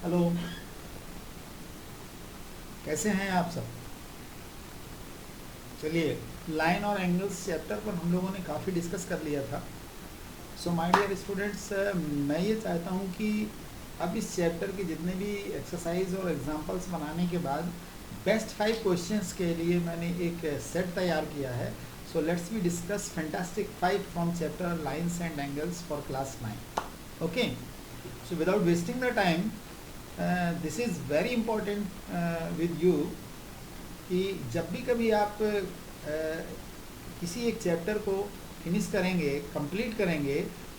Hello, कैसे हैं आप सब। चलिए, लाइन और एंगल्स चैप्टर पर हम लोगों ने काफ़ी डिस्कस कर लिया था। सो माय डियर स्टूडेंट्स, मैं ये चाहता हूँ कि अब इस चैप्टर के जितने भी एक्सरसाइज और एग्जांपल्स बनाने के बाद बेस्ट 5 क्वेश्चंस के लिए मैंने एक सेट तैयार किया है। So let's we discuss fantastic 5 from chapter lines and angles for class 9। Okay, so without wasting the time, this is very important with you कि जब भी कभी आप किसी एक चैप्टर को फिनिश करेंगे, कंप्लीट करेंगे,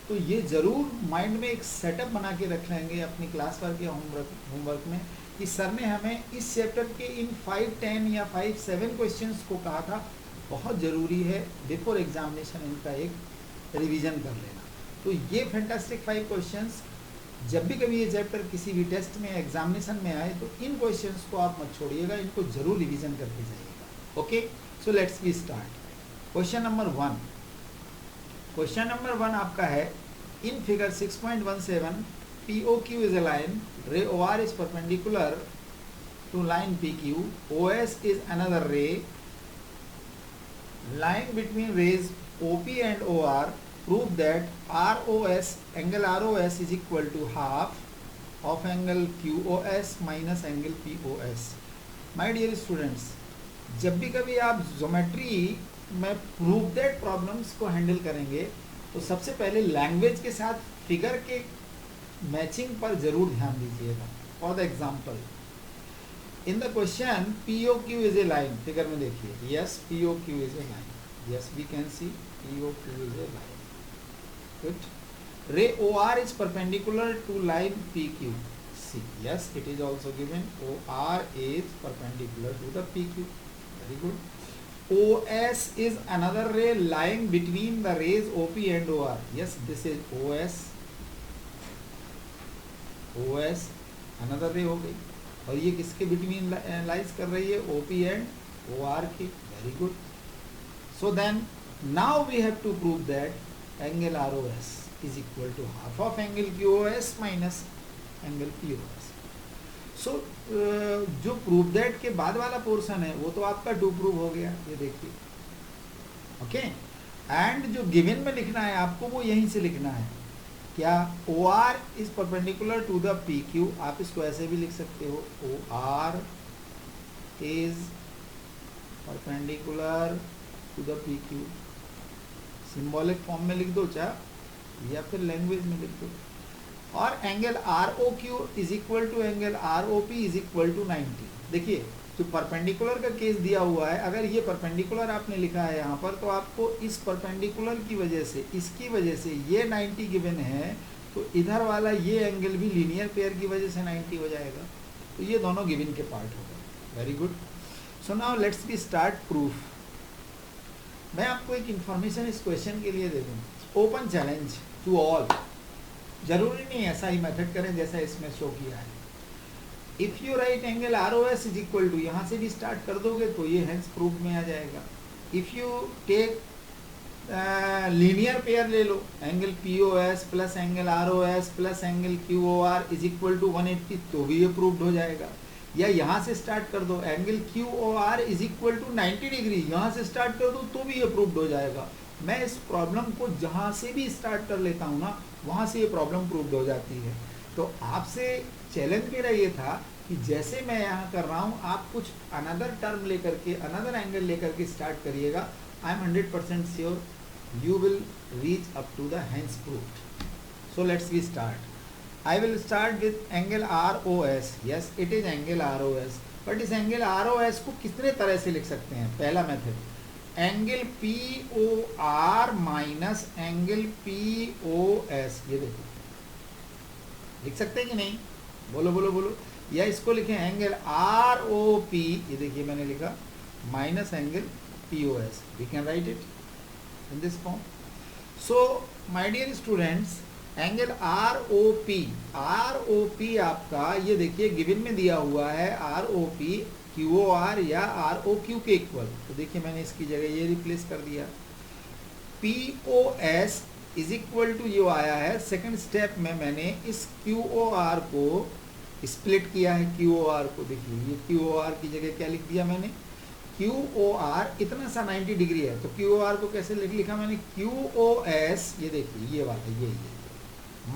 तो ये ज़रूर माइंड में एक सेटअप बना के रख लेंगे अपनी क्लास वर्क या होमवर्क में कि सर ने हमें इस चैप्टर के इन 5-10 या 5-7 क्वेश्चंस को कहा था, बहुत ज़रूरी है बिफोर एग्जामिनेशन इनका एक रिवीजन कर लेना। तो ये फैंटास्टिक 5 क्वेश्चंस जब भी कभी ये चैप्टर किसी भी टेस्ट में एग्जामिनेशन में आए तो इन क्वेश्चंस को आप मत छोड़िएगा, इनको जरूर रिवीजन करके जाइएगा। Okay, so let's B start. Question number 1। Question number 1 आपका है, in figure 6.17 POQ is a line, ray OR is perpendicular to line PQ, OS is another ray, lying between rays OP and OR, prove that ROS, angle ROS is equal to half of angle QOS minus angle POS। My dear students, जब भी कभी आप geometry में prove that problems को handle करेंगे तो सबसे पहले लैंग्वेज के साथ फिगर के मैचिंग पर जरूर ध्यान दीजिएगा। For the example, in the question POQ is a line, figure में देखिए, yes POQ is a line, yes we can see POQ is a line, good, ray OR is perpendicular to line PQ, see, yes it is also given, OR is perpendicular to the PQ, very good, OS is another ray lying between the rays OP and OR, yes this is OS another ray हो गई, और ये किसके between lies कर रही है, OP and OR की, very good. So then now we have to prove that angle ROS is equal to half of angle QOS minus angle POS। So जो prove that के बाद वाला पोर्शन है वो तो आपका to prove हो गया, ये देखिए, ओके। एंड जो गिवन में लिखना है आपको वो यहीं से लिखना है, क्या, OR is perpendicular to the PQ, आप इसको ऐसे भी लिख सकते हो, OR is perpendicular to the PQ, symbolic form में लिख दो चाहे या फिर लैंग्वेज में लिख दो, और angle ROQ is equal to angle ROP is equal to 90। देखिए, जो परपेंडिकुलर का केस दिया हुआ है, अगर ये परपेंडिकुलर आपने लिखा है यहाँ पर, तो आपको इस परपेंडिकुलर की वजह से, इसकी वजह से ये 90 गिवन है, तो इधर वाला ये एंगल भी लीनियर पेयर की वजह से 90 हो जाएगा, तो ये दोनों गिवन के पार्ट हो गए, very good. So now let's be start proof. मैं आपको एक इन्फॉर्मेशन इस क्वेश्चन के लिए दे दूँ, ओपन चैलेंज टू ऑल, जरूरी नहीं ऐसा ही मेथड करें जैसा इसमें शो किया है। If you write angle ROS is equal to, यहाँ से भी स्टार्ट कर दोगे तो ये हेंस प्रूफ में आ जाएगा। If you take linear pair ले लो, angle POS plus angle ROS plus angle QOR is equal to 180, तो भी ये प्रूव्ड हो जाएगा। या यहाँ से स्टार्ट कर दो, angle QOR is equal to 90 degree, यहाँ से स्टार्ट कर दो तो भी ये प्रूव्ड हो जाएगा। मैं इस प्रॉब्लम को जहाँ से भी स्टार्ट कर लेता हूँ ना, वहाँ से ये प्रॉब्लम प्रूव्ड हो जाती है। तो आपसे चैलेंज मेरा ये था कि जैसे मैं यहाँ कर रहा हूँ, आप कुछ अनदर टर्म लेकर के, अनदर एंगल लेकर के स्टार्ट करिएगा। I am 100% sure you will reach up to the hence proved. So let's we start. I will start with angle ROS. Yes, it is angle ROS. But इस angle ROS को कितने तरह से लिख सकते हैं? पहला method, angle POR minus angle POS, ये देखो, लिख सकते हैं कि नहीं? बोलो बोलो बोलो। या इसको लिखें एंगल ROP, ये देखिए मैंने लिखा, minus angle POS। We can write it in this form. So my dear students, angle ROP आपका ये देखिए गिवन में दिया हुआ है, ROP QOR या ROQ के इक्वल, तो देखिए मैंने इसकी जगह ये रिप्लेस कर दिया। POS इज इक्वल टू ये आया है, सेकंड स्टेप में मैंने इस QOR को स्प्लिट किया है क्यू ओ आर को। देखिए ये क्यू ओ आर की जगह क्या लिख दिया मैंने, क्यू ओ आर इतना सा 90 डिग्री है, तो क्यू ओ आर को कैसे लिखा मैंने, क्यू ओ एस, ये देखिए ये वाला ये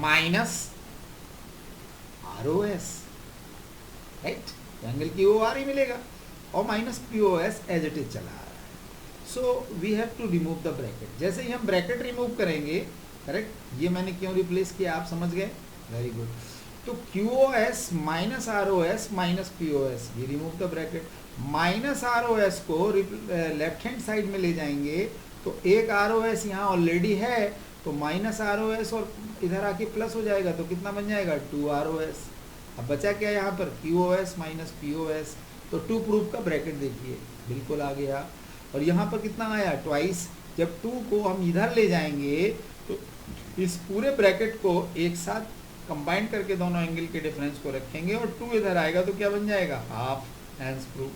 minus R O S, right, angle Q O R ही मिलेगा, और minus Q O S as it is चला आ रहा है। So we have to remove the bracket. जैसे ही हम ब्रैकेट रिमूव करेंगे, करेक्ट, ये मैंने क्यों रिप्लेस किया आप समझ गए, वेरी गुड। तो Q O S minus R O S minus P O S, ये remove the bracket. Minus R O S को लेफ्ट हैंड साइड में ले जाएंगे, तो एक आर ओ एस यहाँ ऑलरेडी है, तो माइनस आर ओ एस और इधर आके प्लस हो जाएगा, तो कितना बन जाएगा, 2 आर ओ एस। अब बचा क्या यहाँ पर, Q O S minus P O S, तो 2 प्रूफ का ब्रैकेट देखिए बिल्कुल आ गया। और यहाँ पर कितना आया, ट्वाइस। जब 2 को हम इधर ले जाएंगे तो इस पूरे ब्रैकेट को एक साथ कंबाइन करके दोनों एंगल के डिफरेंस को रखेंगे, और 2 इधर आएगा तो क्या बन जाएगा, हाफ, हैंस प्रूफ।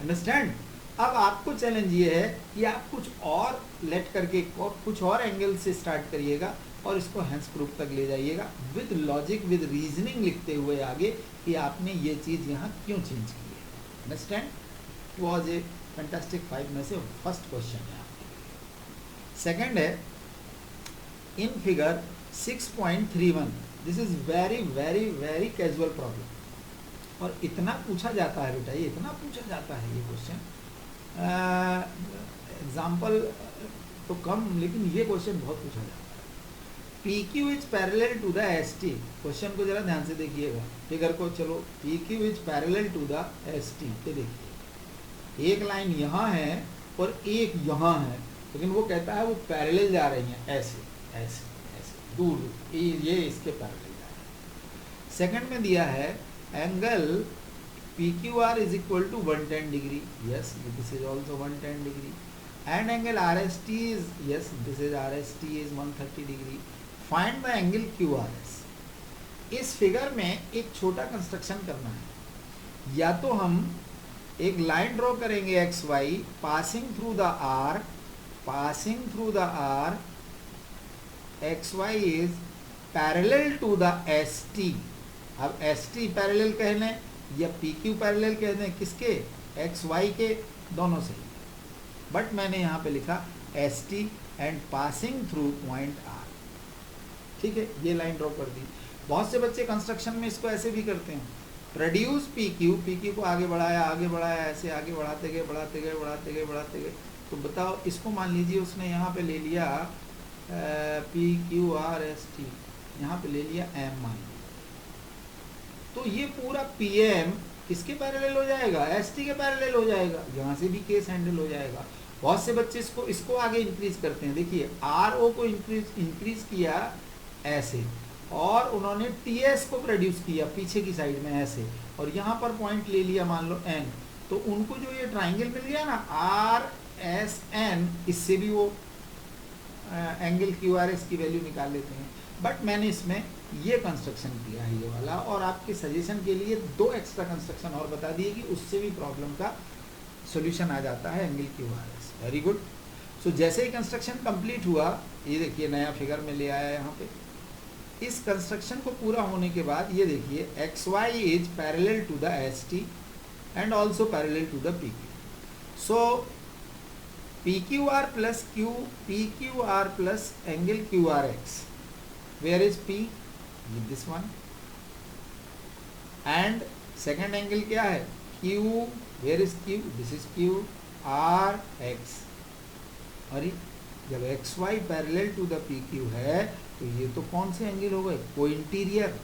अंडरस्टैंड। अब आपको चैलेंज ये है कि आप कुछ और लेट करके कुछ और एंगल से स्टार्ट करिएगा और इसको हैंस प्रूफ तक ले जाइएगा, विद लॉजिक विद रीजनिंग लिखते हुए आगे कि आपने ये चीज़ यहाँ क्यों चेंज की है। अंडरस्टैंड। वॉज ए फैंटास्टिक 5 में से फर्स्ट क्वेश्चन है आपके लिए। सेकेंड है in figure 6.31, this is very very very casual problem, और इतना पूछा जाता है बेटा, ये इतना पूछा जाता है ये क्वेश्चन, एग्जाम्पल तो कम, लेकिन ये क्वेश्चन बहुत पूछा जाता है। P Q is parallel to the S T, question को जरा ध्यान से देखिएगा, फिगर को, चलो, P Q is parallel to the S T, ये देखिए एक लाइन यहाँ है और एक यहाँ है, लेकिन वो कहता है वो पैरेलल जा रही हैं, ऐसे ऐसे ऐसे दूर दूर, ये इसके पैरेलल जा रहे हैं। सेकंड में दिया है angle P Q R is equal to 110 degree, yes this is also 110 degree, and angle R S T is, yes this is R S T is 130 degree. Find the angle Q R S. इस figure में एक छोटा construction करना है, या तो हम एक लाइन ड्रॉ करेंगे X Y passing through the R, passing through the R, X Y is parallel to the S T. अब एस टी पैरेलल कह लें या पी क्यू पैरेलल कह दें, किसके, एक्स वाई के, दोनों से, बट मैंने यहाँ पे लिखा S T and passing through point R. ठीक है, ये लाइन ड्रॉ कर दी। बहुत से बच्चे कंस्ट्रक्शन में इसको ऐसे भी करते हैं, प्रोड्यूस पी क्यू को आगे बढ़ाया, ऐसे आगे बढ़ाते गए बढ़ाते गए बढ़ाते गए बढ़ाते गए। तो बताओ, इसको मान लीजिए उसने यहाँ पे ले लिया P Q R S T, यहाँ पे ले लिया एम मान, तो ये पूरा पी एम किसके पैरेलल हो जाएगा, एस टी के पैरेलल हो जाएगा, यहाँ से भी केस हैंडल हो जाएगा। बहुत से बच्चे इसको आगे इंक्रीज करते हैं, देखिए आर ओ को इंक्रीज किया ऐसे, और उन्होंने टी एस को प्रोड्यूस किया पीछे की साइड में ऐसे, और यहाँ पर पॉइंट ले लिया मान लो एन, तो उनको जो ये ट्राइंगल मिल गया ना आर एस एन, इससे भी वो एंगल क्यू आर एस की वैल्यू निकाल लेते हैं। बट मैंने इसमें ये कंस्ट्रक्शन किया है ये वाला, और आपके सजेशन के लिए 2 एक्स्ट्रा कंस्ट्रक्शन और बता दिए कि उससे भी प्रॉब्लम का सोल्यूशन आ जाता है angle Q R S. Very good. So जैसे ही कंस्ट्रक्शन कंप्लीट हुआ, ये देखिए नया फिगर में ले आया यहाँ पे, इस कंस्ट्रक्शन को पूरा होने के बाद ये देखिए X Y is parallel to the S T and also parallel to the P Q. So P Q R plus Q, P Q R plus angle Q R X, where is P, with this one, and second angle क्या है Q, where is Q, this is Q, R X। और जब X Y parallel to the P Q है तो ये तो कौन से एंगल हो गए, को इंटीरियर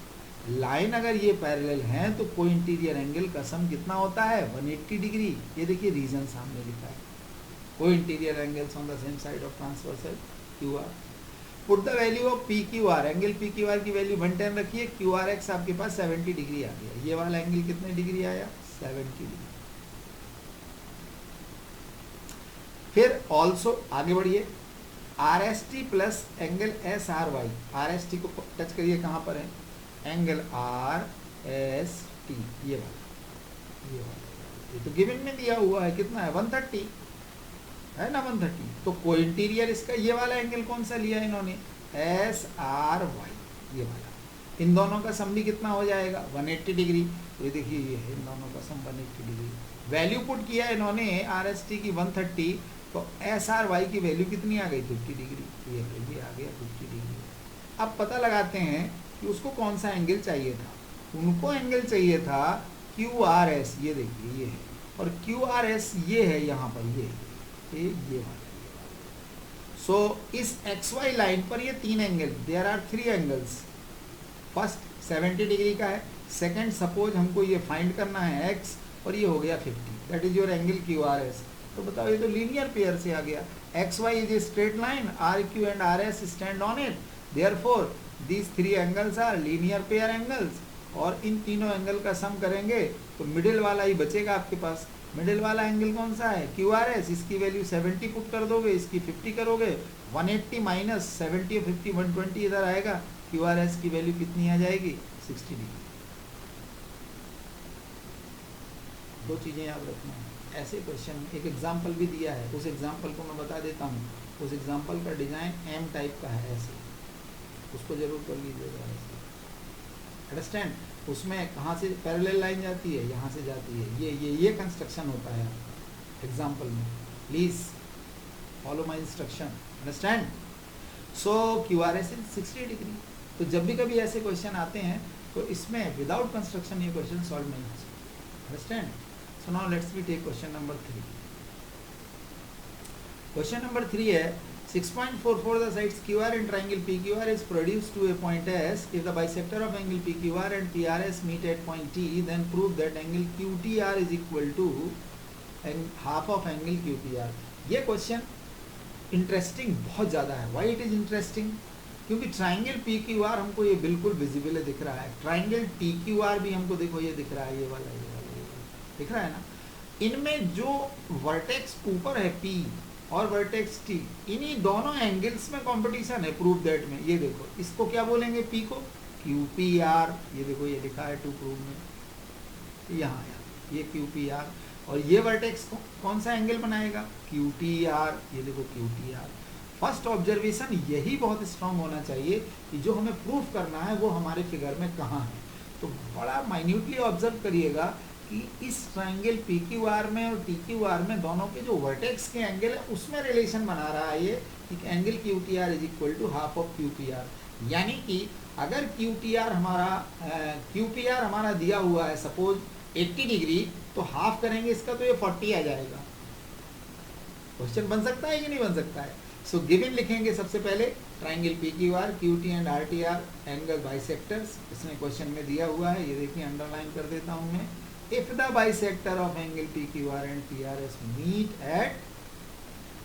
लाइन। अगर ये पैरेलल हैं तो को इंटीरियर एंगल का सम कितना होता है, 180 डिग्री। ये देखिए रीजन सामने लिखा है, को interior angles on the same side of transversal Q R. Put the value of P Q are, angle P Q are की वैल्यू 110 रखिए, क्यू आर एक्स आपके पास 70 डिग्री आ गया। ये वाला एंगल कितने डिग्री आया, 70 डिग्री। फिर ऑल्सो आगे बढ़िए, R S T plus angle S R Y, R S T को टच करिए, कहाँ पर है, एंगल आर एस टी, ये वाला, ये तो गिवन में दिया हुआ है, कितना है 130 है ना, 130। तो को इंटीरियर इसका ये वाला एंगल कौन सा लिया है इन्होंने, एस आर वाई, ये वाला। इन दोनों का सम भी कितना हो जाएगा 180 डिग्री। तो ये देखिए ये है इन दोनों का सम 180 डिग्री। वैल्यू पुट किया इन्होंने आर एस टी की 130, तो एस आर वाई की वैल्यू कितनी आ गई 50 डिग्री। ये आ गया 50 डिग्री। अब पता लगाते हैं कि उसको कौन सा एंगल चाहिए था। उनको एंगल चाहिए था क्यू आर एस, ये देखिए ये है, और क्यू आर एस ये है यहाँ पर, ये वाला। सो इस एक्स वाई लाइन पर ये 3 angle, there are 3 angles. First 70 degree का है, सेकंड सपोज हमको ये फाइंड करना है एक्स, और ये हो गया 50, that is your angle Q R S. तो बताओ ये तो लीनियर पेयर से आ गया। X Y is a straight line, R Q and R S stand on it, therefore these 3 angles are linear pair angles. और इन तीनों एंगल का सम करेंगे तो मिडिल वाला ही बचेगा आपके पास। मिडिल वाला एंगल कौन सा है क्यू आर एस, इसकी वैल्यू 70 पुट कर दोगे, इसकी 50 करोगे, 180 माइनस 70 और 50 120 इधर आएगा, क्यू आर एस की वैल्यू कितनी आ जाएगी 60 डिग्री। दो चीज़ें याद रखना है। ऐसे क्वेश्चन एक एग्जाम्पल भी दिया है, उस एग्जाम्पल को मैं बता देता हूँ। उस एग्जाम्पल का डिज़ाइन एम टाइप का है, ऐसे उसको जरूर कर लीजिएगा ऐसे, अंडरस्टैंड। उसमें कहाँ से पैरेलल लाइन जाती है, यहाँ से जाती है, ये कंस्ट्रक्शन होता है एग्जाम्पल में। Please follow my instruction, understand. So Q R S is 60 degree. तो जब भी कभी ऐसे क्वेश्चन आते हैं तो इसमें विदाउट कंस्ट्रक्शन ये क्वेश्चन सॉल्व नहीं हो सकता, understand. So now let's we take question number 3। Question number 3 है 6.44 the sides QR and triangle PQR is produced to a point S. If the bisector of angle PQR and PRS meet at point T, then prove that angle QTR is equal to half of angle QPR. ये question interesting बहुत ज़्यादा है। Why it is interesting? क्योंकि triangle PQR हमको ये बिल्कुल visible दिख रहा है, ट्राइंगल TQR भी हमको देखो ये दिख रहा है, ये वाला दिख रहा है ना। इनमें जो वर्टेक्स ऊपर है P और वर्टेक्स T, इन्हीं दोनों एंगल्स में कंपटीशन है प्रूव दैट में। ये देखो इसको क्या बोलेंगे P को QPR, ये देखो ये लिखा है टू प्रूव में, यहाँ ये QPR, और ये वर्टेक्स कौन सा एंगल बनाएगा QTR, ये देखो QTR। फर्स्ट ऑब्जर्वेशन यही बहुत स्ट्रांग होना चाहिए कि जो हमें प्रूफ करना है वो हमारे फिगर में कहाँ है। तो बड़ा माइन्यूटली ऑब्जर्व करिएगा कि इस ट्रायंगल PQR में और TQR में दोनों के जो वर्टेक्स के एंगल है उसमें रिलेशन बना रहा है ये कि angle QTR is equal to half of QPR। यानी कि अगर QPR हमारा दिया हुआ है सपोज 80 डिग्री, तो हाफ करेंगे इसका तो ये 40 आ जाएगा। क्वेश्चन बन सकता है कि नहीं बन सकता है? सो गिवन लिखेंगे सबसे पहले triangle PQR, QT and RTR angle bisectors, इसमें क्वेश्चन में दिया हुआ है, ये देखिए अंडरलाइन कर देता हूँ मैं। If the bisector of angle PQR and PRS meet at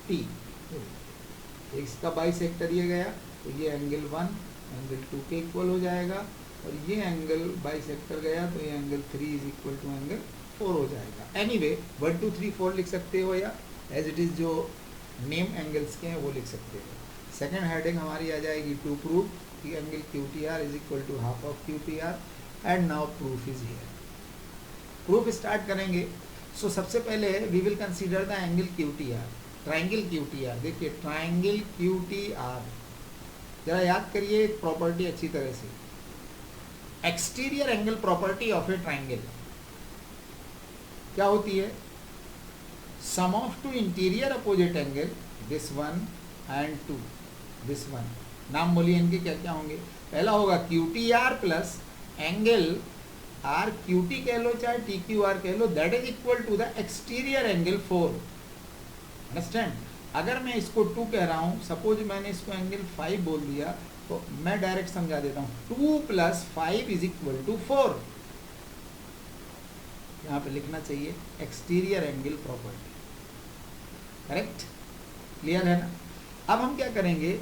T, इसका बाइसेक्टर ये गया तो ये एंगल 1 एंगल 2 के इक्वल हो जाएगा, और ये एंगल बाइसेक्टर गया तो ये angle 3 is equal to angle 4 हो जाएगा। एनीवे 1 2 3 4 लिख सकते हो, या एज इट इज़ जो नेम एंगल्स के हैं वो लिख सकते हो। सेकेंड हेडिंग हमारी आ जाएगी टू प्रूव कि angle QTR is equal to half of QPR, and now proof is here. Proof start करेंगे। सो सबसे पहले we will consider the angle QTR, triangle QTR। देखिए ट्रायंगल QTR, जरा याद करिए एक प्रॉपर्टी अच्छी तरह से, exterior angle property of a triangle क्या होती है? Sum of two interior opposite angle, this one and two this one. नाम बोलिए इनके क्या क्या होंगे। पहला होगा QTR plus angle R QT कह लो चाहे TQR कह लो, that is equal to the exterior angle 4। Understand? अगर मैं इसको 2 कह रहा हूँ, सपोज मैंने इसको एंगल 5 बोल दिया, तो मैं डायरेक्ट समझा देता हूँ 2 + 5 इज इक्वल टू 4। यहाँ पे लिखना चाहिए exterior angle property, correct? Clear है ना? अब हम क्या करेंगे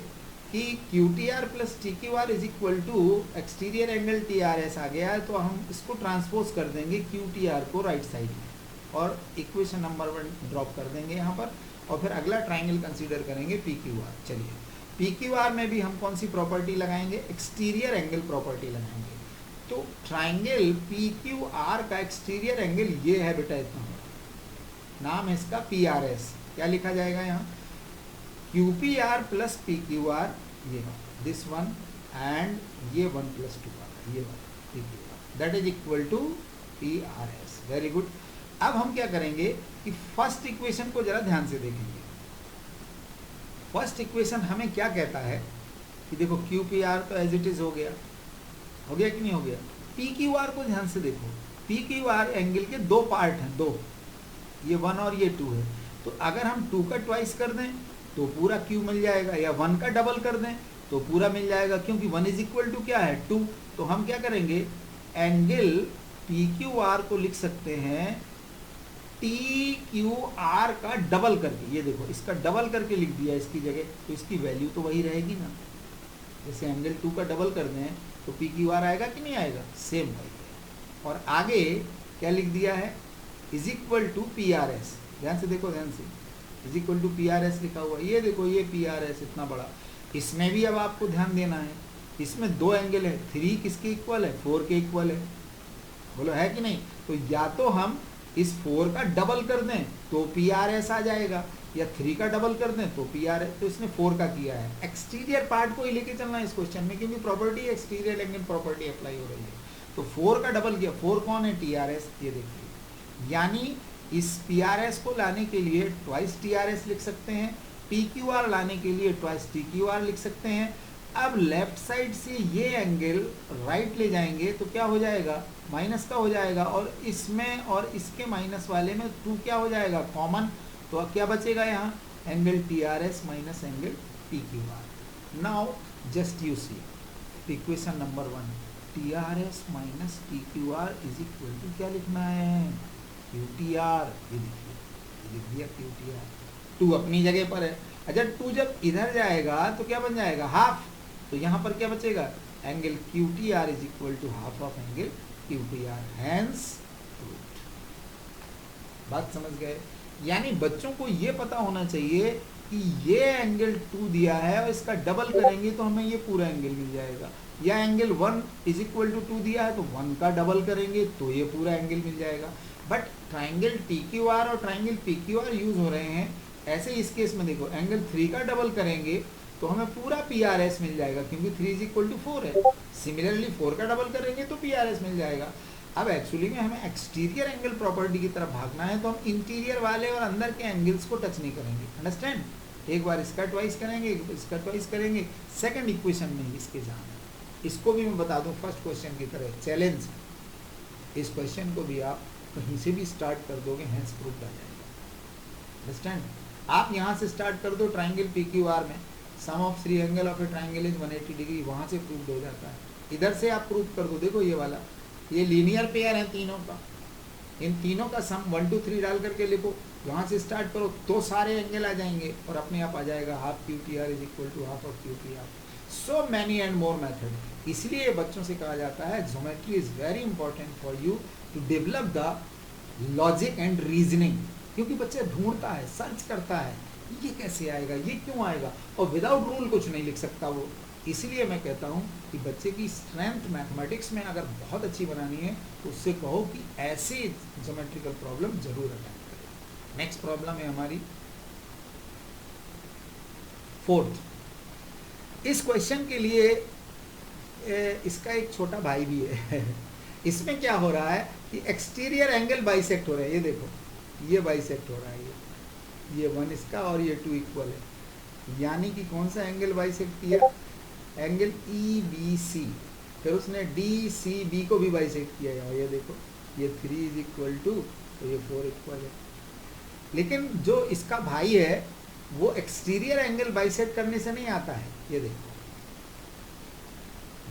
कि QTR plus TQR is equal to exterior angle TRS आ गया है, तो हम इसको ट्रांसपोज कर देंगे QTR को राइट साइड में, और इक्वेशन नंबर 1 ड्रॉप कर देंगे यहाँ पर, और फिर अगला ट्रायंगल कंसीडर करेंगे PQR। चलिए PQR में भी हम कौन सी प्रॉपर्टी लगाएंगे? एक्सटीरियर एंगल प्रॉपर्टी लगाएंगे। तो ट्रायंगल PQR का एक्सटीरियर एंगल ये है बेटा, इतना नाम है इसका PRS। क्या लिखा जाएगा यहाँ? QPR प्लस PQR, ये दिस वन एंड ये 1 + 2 आ रहा है, ये वाला that is equal to PRS। Very good. अब हम क्या करेंगे कि फर्स्ट इक्वेशन को जरा ध्यान से देखेंगे। फर्स्ट इक्वेशन हमें क्या कहता है कि देखो QPR तो एज इट इज हो गया कि नहीं हो गया। PQR को ध्यान से देखो, PQR एंगल के दो पार्ट हैं, दो, ये 1 और ये 2 है। तो अगर हम 2 का ट्वाइस कर दें तो पूरा Q मिल जाएगा, या 1 का डबल कर दें तो पूरा मिल जाएगा, क्योंकि 1 इज इक्वल टू क्या है 2। तो हम क्या करेंगे, एंगल PQR को लिख सकते हैं TQR का डबल करके। ये देखो इसका डबल करके लिख दिया इसकी जगह, तो इसकी वैल्यू तो वही रहेगी ना। जैसे एंगल 2 का डबल कर दें तो PQR आएगा कि नहीं आएगा, सेम वही है। और आगे क्या लिख दिया है, इज इक्वल टू PRS। ध्यान से देखो, ध्यान से, इज इक्वल टू PRS लिखा हुआ है। ये देखो ये PRS इतना बड़ा। इसमें भी अब आपको ध्यान देना है, इसमें दो एंगल है, 3 किसके इक्वल है, 4 के इक्वल है, बोलो है कि नहीं। तो या तो हम इस 4 का डबल कर दें तो PRS आ जाएगा, या 3 का डबल कर दें तो PRS। तो इसने 4 का किया है। एक्सटीरियर पार्ट को ही लेके चलना है इस क्वेश्चन में, क्योंकि property exterior angle property apply हो रही है। तो 4 का डबल किया, 4 कौन है, TRS, ये देखिए। यानी इस PRS को लाने के लिए ट्वाइस TRS लिख सकते हैं, PQR लाने के लिए ट्वाइस TQR लिख सकते हैं। अब लेफ्ट साइड से ये एंगल राइट ले जाएंगे तो क्या हो जाएगा, माइनस का हो जाएगा, और इसमें और इसके माइनस वाले में 2 क्या हो जाएगा, कॉमन। तो अब क्या बचेगा यहाँ, angle TRS minus angle PQR। Now just you see equation number 1, TRS minus PQR is equal to क्या लिखना है, QTR। ये देखिए, ये लिख दिया QTR। 2 अपनी जगह पर है। अच्छा 2 जब इधर जाएगा तो क्या बन जाएगा, हाफ। तो यहाँ पर क्या बचेगा, angle QTR is equal to half of angle QTR, hence proved. बात समझ गए। यानी बच्चों को ये पता होना चाहिए कि ये एंगल 2 दिया है और इसका डबल करेंगे तो हमें ये पूरा एंगल मिल जाएगा, या एंगल 1 इज इक्वल टू 2 दिया है तो 1 का डबल करेंगे तो ये पूरा एंगल मिल जाएगा। बट ट्राइंगल TQR और ट्राइंगल PQR यूज हो रहे हैं। ऐसे इस केस में देखो, एंगल 3 का डबल करेंगे तो हमें पूरा PRS मिल जाएगा, क्योंकि 3 इज इक्वल टू 4 है। सिमिलरली 4 का डबल करेंगे तो PRS मिल जाएगा। अब एक्चुअली में हमें एक्सटीरियर एंगल प्रॉपर्टी की तरफ भागना है, तो हम इंटीरियर वाले और अंदर के एंगल्स को टच नहीं करेंगे। अंडरस्टैंड। एक बार इसका ट्वाइस करेंगे, इसका ट्वाइस करेंगे, सेकंड इक्वेशन में ही इसके जाना है। इसको भी मैं बता दूं फर्स्ट क्वेश्चन की तरह चैलेंज, इस क्वेश्चन को भी आप कहीं से भी स्टार्ट कर दोगे, हैंस प्रूफ आ जाएगा। अंडरस्टैंड। आप यहाँ से स्टार्ट कर दो ट्राइंगल PQR में, sum of 3 angle of a triangle is 180 degree, वहाँ से प्रूफ हो जाता है। इधर से आप प्रूफ कर दो, देखो ये वाला, ये लीनियर पेयर है तीनों का, इन तीनों का सम 1 2 3 डाल करके लिखो, वहाँ से स्टार्ट करो तो सारे एंगल आ जाएंगे और अपने आप आ जाएगा half QTR is equal to half of QPR। So many and more method. इसलिए बच्चों से कहा जाता है geometry is very important for you to develop the logic and reasoning, क्योंकि बच्चा ढूंढता है, सर्च करता है, ये कैसे आएगा, ये क्यों आएगा, और विदाउट रूल कुछ नहीं लिख सकता वो। इसलिए मैं कहता हूँ कि बच्चे की स्ट्रेंथ मैथमेटिक्स में अगर बहुत अच्छी बनानी है तो उससे कहो कि ऐसे ज्योमेट्रिकल प्रॉब्लम जरूर अटेम्प्ट करें। नेक्स्ट प्रॉब्लम है हमारी 4th। इस क्वेश्चन के लिए इसका एक छोटा भाई भी है। इसमें क्या हो रहा है कि एक्सटीरियर एंगल बाइसेक्ट हो रहे हैं। ये देखो, ये बाइसेक्ट हो रहा है, ये 1 इसका और ये 2 इक्वल है। यानी कि कौन सा एंगल बाइसेक्ट किया, एंगल EBC। फिर उसने DCB को भी बाइसेक्ट किया है। ये देखो, ये 3 इज इक्वल टू, तो ये 4 इक्वल है। लेकिन जो इसका भाई है वो एक्सटीरियर एंगल बाइसेक्ट करने से नहीं आता है। ये देखो,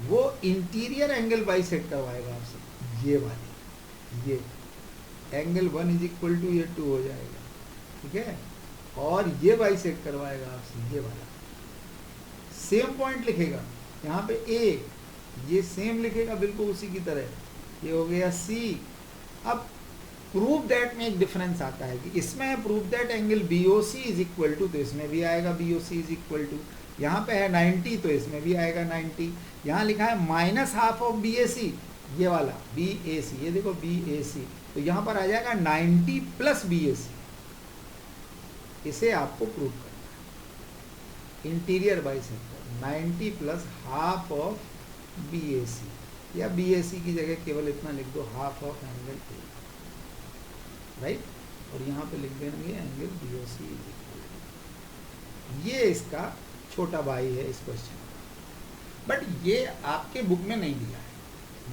वो इंटीरियर एंगल बाइसेक्ट करवाएगा आपसे, ये वाली, ये एंगल 1 इज इक्वल टू ये 2 हो जाएगा, ठीक है। और ये बाइसेक्ट करवाएगा आपसे, ये वाला सेम पॉइंट लिखेगा यहाँ पे A, ये सेम लिखेगा बिल्कुल उसी की तरह, ये हो गया C। अब प्रूव दैट में एक डिफरेंस आता है कि इसमें है prove that angle BOC is equal to, तो इसमें भी आएगा BOC इज इक्वल टू। यहाँ पे है 90 तो इसमें भी आएगा 90। यहाँ लिखा है माइनस हाफ ऑफ BAC, ये वाला BAC, ये देखो BAC, तो यहाँ पर आ जाएगा 90 प्लस BAC। इसे आपको प्रूव करना है interior bisector. 90 plus half of B A C, या बी ए सी की जगह केवल इतना लिख दो half of angle A, right. और यहाँ पे लिख देंगे एंगल बी ओ सी। ये इसका छोटा भाई है इस क्वेश्चन का, बट ये आपके बुक में नहीं दिया है,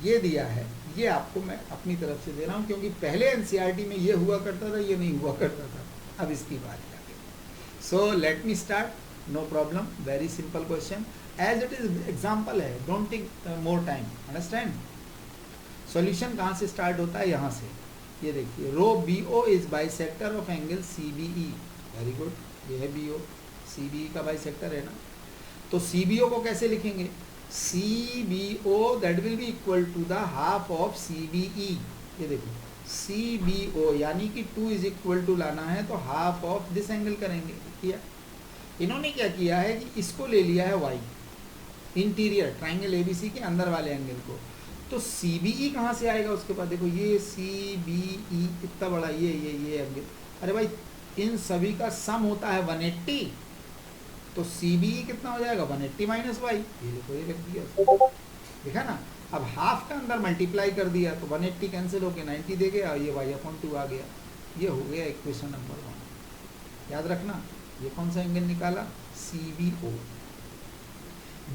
ये दिया है, ये आपको मैं अपनी तरफ से दे रहा हूँ, क्योंकि पहले एनसीईआरटी में ये हुआ करता था, ये नहीं हुआ करता था। अब इसकी बारी आ गई। So let me start, no problem, very simple question, as it is example है, don't take more time, understand. Solution कहाँ से स्टार्ट होता है, यहाँ से। ये देखिए, रो B O is bisector of angle C B E, very good, ये है बी ओ, सी बी ई का बाइसेक्टर है ना। तो सी बी ओ को कैसे लिखेंगे, C B O that will be equal to the half of C B E. ये देखो, सी बी ओ यानी कि 2 इज इक्वल टू लाना है तो हाफ ऑफ दिस एंगल करेंगे। किया, इन्होंने क्या किया है कि इसको ले लिया है वाई, इंटीरियर ट्राइंगल एबीसी के अंदर वाले एंगल को। तो सी बी ई कहाँ से आएगा उसके बाद, देखो ये सी बी ई इतना बड़ा, ये एंगल, अरे भाई इन सभी का सम होता है 180, तो सी बी ई कितना हो जाएगा 180 माइनस वाई, ये देखो ये रख दिया, देखा ना। अब हाफ का अंदर मल्टीप्लाई कर दिया तो 180 कैंसिल होके 90 दे गया, और ये वाई अपॉन 2 आ गया। ये हो गया इक्वेशन नंबर 1। याद रखना, ये कौन सा एंगल निकाला, सी बी ओ।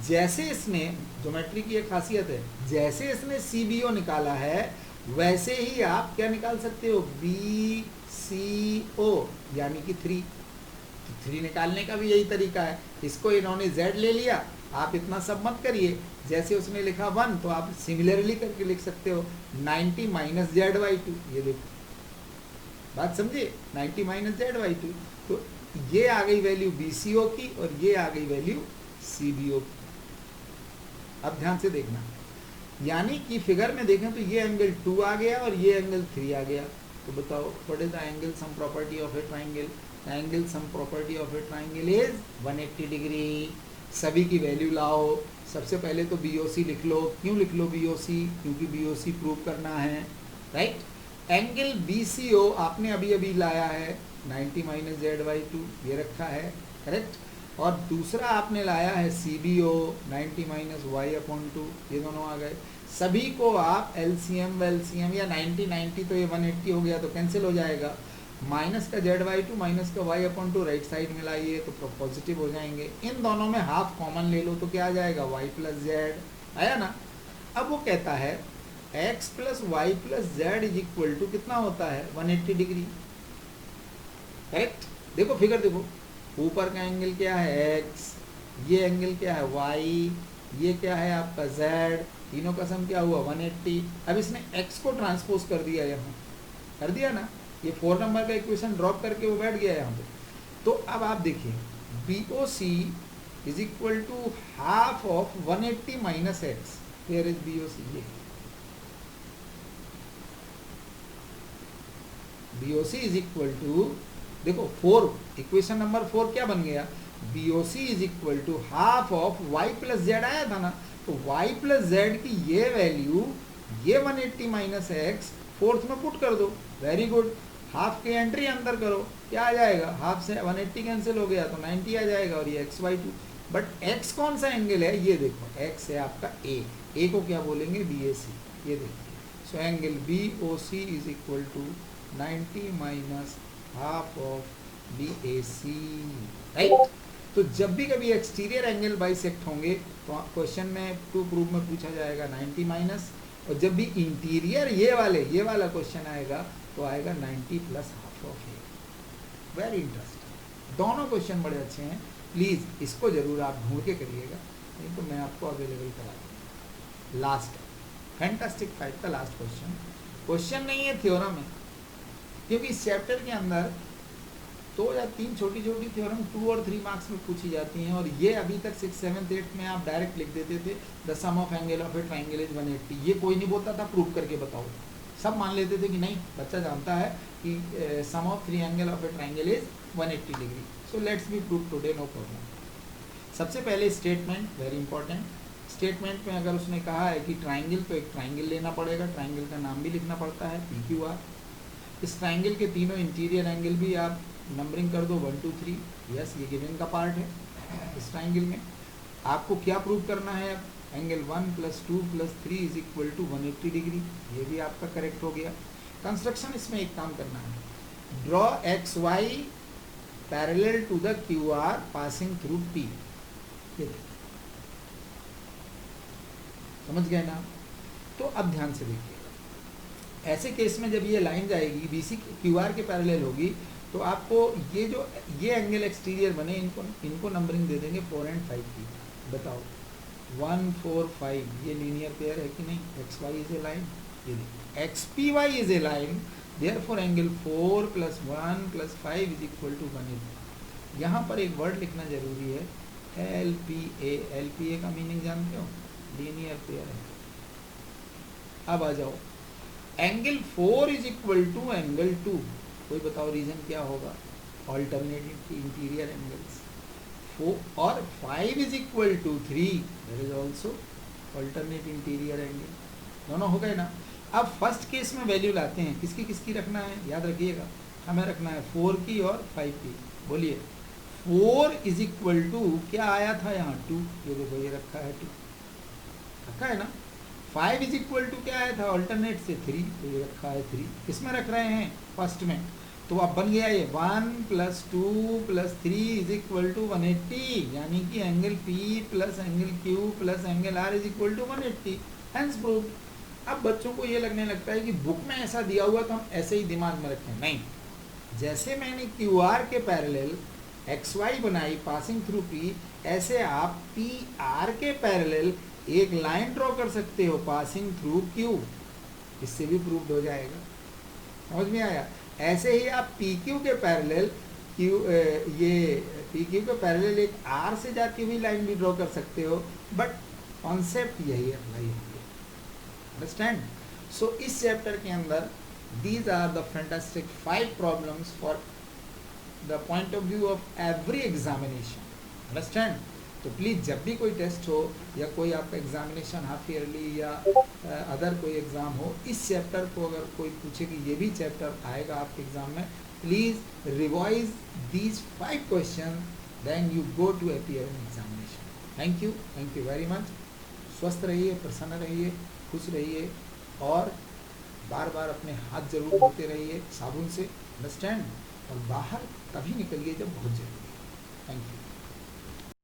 जैसे इसने, ज्योमेट्री की एक खासियत है, जैसे इसने सी बी ओ निकाला है वैसे ही आप क्या निकाल सकते हो, बी सी ओ, यानी कि 3। 3 निकालने का भी यही तरीका है, इसको इन्होंने z ले लिया, आप इतना सब मत करिए, जैसे उसने लिखा 1 तो आप सिमिलरली करके लिख सकते हो 90 माइनस जेड वाई 2। ये देखो, बात समझिए, 90 माइनस जेड वाई 2, तो ये आ गई वैल्यू बी सी ओ की और ये आ गई वैल्यू सी बी ओ की। अब ध्यान से देखना, यानी कि फिगर में देखें तो ये एंगल 2 आ गया और ये एंगल 3 आ गया। तो बताओ, what is the angle sum property of a triangle, angle sum property of a triangle is 180 degree. सभी की वैल्यू लाओ, सबसे पहले तो BOC लिख लो। क्यों लिख लो BOC, क्योंकि BOC प्रूव करना है, राइट। एंगल BCO आपने अभी अभी लाया है 90 माइनस जेड वाई 2, ये रखा है, करेक्ट। और दूसरा आपने लाया है CBO 90 माइनस वाई अपॉन 2, ये दोनों आ गए। सभी को आप LCM या 90 तो ये 180 हो गया तो कैंसिल हो जाएगा। माइनस का जेड वाई 2 माइनस का वाई अपॉन 2 राइट साइड में लाइए तो पॉजिटिव हो जाएंगे। इन दोनों में हाफ कॉमन ले लो तो क्या आ जाएगा, वाई प्लस जेड, आया ना। अब वो कहता है x plus Y plus Z is equal to कितना होता है 180 डिग्री, करेक्ट। देखो फिगर देखो, ऊपर का एंगल क्या है x, ये एंगल क्या है y, ये क्या है आपका z, तीनों का सम क्या हुआ 180। अब इसने x को ट्रांसपोज कर दिया, यहाँ कर दिया ना, ये 4 नंबर का इक्वेशन ड्रॉप करके वो बैठ गया यहाँ पे। तो अब आप देखिए BOC is equal to half of 180 minus X, here is BOC, ये BOC इज इक्वल टू, देखो 4, इक्वेशन नंबर 4 क्या बन गया, BOC is equal to half of y plus Z आया था ना, तो y प्लस जेड की ये वैल्यू, ये 180 माइनस एक्स फोर्थ में पुट कर दो, वेरी गुड। हाफ की एंट्री अंदर करो, क्या आ जाएगा, हाफ से 180 कैंसिल हो गया तो 90 आ जाएगा, और ये XY2। बट x कौन सा एंगल है, ये देखो x है आपका A को क्या बोलेंगे BAC, ये देखिए। So angle BOC is equal to 90 minus half of BAC, right. तो जब भी कभी एक्सटीरियर एंगल बाइसेक्ट होंगे तो क्वेश्चन में टू प्रूफ में पूछा जाएगा 90 माइनस, और जब भी इंटीरियर ये वाला क्वेश्चन आएगा तो आएगा 90 plus half of A. Very interesting, दोनों क्वेश्चन बड़े अच्छे हैं, प्लीज़ इसको जरूर आप ढूंढ के करिएगा, नहीं तो मैं आपको अवेलेबल करा दूँगा। लास्ट फैंटास्टिक फाइव का लास्ट क्वेश्चन नहीं है थ्योरम है, क्योंकि इस चैप्टर के अंदर 2 या 3 छोटी छोटी थ्योरम 2 और 3 मार्क्स में पूछी जाती हैं, और ये अभी तक 6, 7, 8 में आप डायरेक्ट लिख देते थे the sum of angle of a triangle is 180। ये कोई नहीं बोलता था प्रूव करके बताओ, सब मान लेते थे कि नहीं बच्चा जानता है कि sum of 3 angle of a triangle is 180 degree. So let's be prove today, no problem. सबसे पहले स्टेटमेंट, वेरी इंपॉर्टेंट। स्टेटमेंट में अगर उसने कहा है कि ट्राइंगल, तो एक ट्राइंगल लेना पड़ेगा, ट्राइंगल का नाम भी लिखना पड़ता है PQR। इस ट्राइंगल के तीनों इंटीरियर एंगल भी आप नंबरिंग कर दो 1, 2, 3, यस ये गिवन का पार्ट है इस ट्राइंगल में। आपको क्या प्रूव करना है अब, angle 1 + 2 + 3 is equal to 180 degree, ये भी आपका करेक्ट हो गया। कंस्ट्रक्शन इसमें एक काम करना है, draw X Y parallel to the Q R passing through P, ये समझ गए ना। तो अब ध्यान से देखिए, ऐसे केस में जब ये लाइन जाएगी बीसी क्यू आर के पैरेलल होगी, तो आपको ये एंगल एक्सटीरियर बने, इनको नंबरिंग दे देंगे 4 और 5 की। बताओ 1 4 5 ये लीनियर पेयर है कि नहीं, X Y is a line, ये देखिए X P Y is a line, therefore angle 4 + 1 + 5 is equal to 180। यहाँ पर एक वर्ड लिखना जरूरी है, एल पी ए का मीनिंग जानते हो, लीनियर पेयर है। अब आ जाओ, angle 4 is equal to angle 2, कोई बताओ रीजन क्या होगा, ऑल्टरनेटिव इंटीरियर एंगल्स। और 5 is equal to 3, there is also alternate interior angle, दोनों हो गए ना। अब फर्स्ट केस में वैल्यू लाते हैं, किसकी रखना है, याद रखिएगा, हमें रखना है 4 की और 5 की। बोलिए 4 इज इक्वल टू क्या आया था यहाँ 2, ये देखो ये रखा है 2, रखा है ना। 5 इज इक्वल टू क्या आया था ऑल्टरनेट से 3, तो ये रखा है 3, किसमें रख रहे हैं, फर्स्ट में। तो अब बन गया ये 1 + 2 + 3 इज इक्वल टू 180, यानी कि angle P + angle Q + angle R is equal to 180, hence proved. अब बच्चों को ये लगने लगता है कि बुक में ऐसा दिया हुआ तो हम ऐसे ही दिमाग में रखें, नहीं, जैसे मैंने QR के पैरेलल XY बनाई पासिंग थ्रू P, ऐसे आप PR के पैरेलल एक लाइन ड्रॉ कर सकते हो पासिंग थ्रू Q, इससे भी प्रूव्ड हो जाएगा। समझ में आया। ऐसे ही आप PQ के पैरेलल PQ के पैरेलल एक R से जाती हुई लाइन भी ड्रॉ कर सकते हो, बट कॉन्सेप्ट यही अप्लाई होगी, अंडरस्टैंड। सो इस चैप्टर के अंदर these are the fantastic 5 problems for the point of view of every examination, understand. तो प्लीज़ जब भी कोई टेस्ट हो या कोई आपका एग्जामिनेशन हाफ ईयरली या अदर कोई एग्ज़ाम हो, इस चैप्टर को अगर कोई पूछे कि ये भी चैप्टर आएगा आपके एग्ज़ाम में, please revise these 5 question, then you go to appear in examination. Thank you very much. स्वस्थ रहिए, प्रसन्न रहिए, खुश रहिए, और बार बार अपने हाथ जरूर धोते रहिए साबुन से, अंडरस्टैंड। और बाहर तभी निकलिए जब बहुत जरूरी है। Thank you.